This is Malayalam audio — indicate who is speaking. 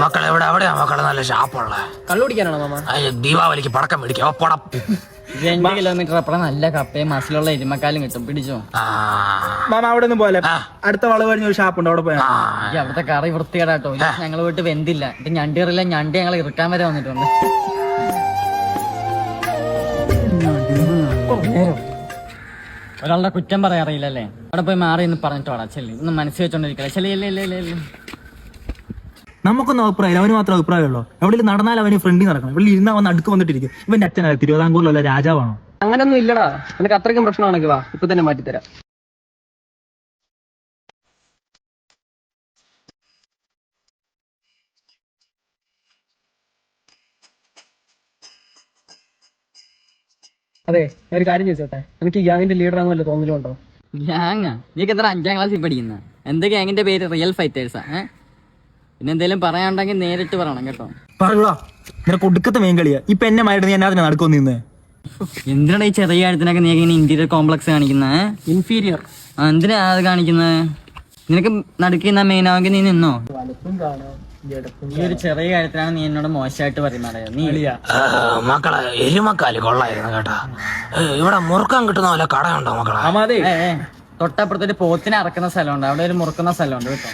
Speaker 1: മക്കളെ എവിടെയാ മക്കളെ നല്ല ഷാപ്പുള്ള?
Speaker 2: കള്ളു കുടിക്കാനാണോ മാമ?
Speaker 1: ദീപാവലിക്ക് പടക്കം മേടിക്കാം.
Speaker 2: 2 കിലോമീറ്റർ അപ്പുറം നല്ല കപ്പയും മസിലുള്ള എരുമക്കാലും കിട്ടും. പിടിച്ചോ
Speaker 3: മാമ. അവിടെ ഒന്നും പോലെ അടുത്ത വളവ് കഴിഞ്ഞ ഒരു ഷാപ്പുണ്ട്, അവിടെ പോയാ.
Speaker 2: അവിടുത്തെ കറി വൃത്തികേടാട്ടോ. ഞങ്ങൾ പോയിട്ട് വെന്തില്ല. ഇത് ഞണ്ടിറില്ല, ഞണ്ടി ഞങ്ങൾ ഇറക്കാൻ വരെ വന്നിട്ടുണ്ട്. ഒരാളുടെ കുറ്റം പറയാറില്ലല്ലേ? അവിടെ പോയി മാറി എന്ന് പറഞ്ഞിട്ട് വാടാ ചെല്ലി. ഒന്ന് മനസ്സിൽ വെച്ചോണ്ടിരിക്കല ചെല്ലി.
Speaker 3: നമുക്കൊന്നും അഭിപ്രായം, അവന് മാത്രം അഭിപ്രായമുള്ളൂ. എവിടെയും നടന്നാൽ അവന് ഫ്രണ്ടിൽ നടക്കണം. ഇവിടെ ഇരുന്ന് അവൻ അടുക്ക് വന്നിട്ടിരിക്കും. ഇവന്റെ അച്ഛനാ തിരുവിതാംകൂറിലുള്ള രാജാവാണോ?
Speaker 4: അങ്ങനൊന്നും ഇല്ലടാ. നിനക്ക് അത്രയ്ക്കും പ്രശ്നമാണെങ്കിൽ വാ, ഇപ്പൊ തന്നെ മാറ്റിത്തരാം. അതെ, ഞാൻ ഒരു കാര്യം ചോദിച്ചോട്ടെ, എനിക്ക് ഈ ഗ്യാങ്ങിന്റെ ലീഡർ ആണെന്നല്ലോ തോന്നലുണ്ടോ?
Speaker 2: ഗ്യാങ്ങാ? നീക്ക് എത്ര 5ാം ക്ലാസ്സിൽ പഠിക്കുന്ന? എന്ത് ഗ്യാങ്ങിന്റെ പേര്? റിയൽ ഫൈറ്റേഴ്സാ? പിന്നെ എന്തെങ്കിലും പറയാനുണ്ടെങ്കിൽ നേരിട്ട് പറയണം കേട്ടോ.
Speaker 3: പറയൂടാ, നിനക്ക് ഒടുക്കത്തെ മെയിൻ കളിയാ. ഇപ്പൊ എന്നെ മായിട്ട് ഞാൻ അതിനെ നടക്കൊന്നു നിന്ന്.
Speaker 2: എന്തിനാണ് ഈ ചെറിയ കാര്യത്തിനൊക്കെ നീ ഇങ്ങനെ ഇന്റീരിയർ കോംപ്ലക്സ് കാണിക്കുന്നത്?
Speaker 4: ഇൻഫീരിയർ
Speaker 2: എന്തിനാ അത് കാണിക്കുന്നത്? നിനക്ക് നടുക്കുന്ന മെയിൻ ആണെങ്കിൽ നീ നിന്നോ. ഈ ഒരു ചെറിയ കാര്യത്തിനാണ് നീ എന്നോട് മോശമായിട്ട് പറയുന്നത്. നീ
Speaker 1: മക്കളെ എരുമക്കാല് കൊള്ളായിരുന്നു കേട്ടാ. ഇവിടെ മുറുക്കാൻ കിട്ടുന്ന പോലെ കടയുണ്ടോ മക്കളെ?
Speaker 2: തൊട്ടപ്പുറത്തൊരു പോത്തിനെ അറക്കുന്ന സ്ഥലമുണ്ട്, അവിടെ ഒരു മുറുക്കുന്ന സ്ഥലമുണ്ട് കേട്ടോ.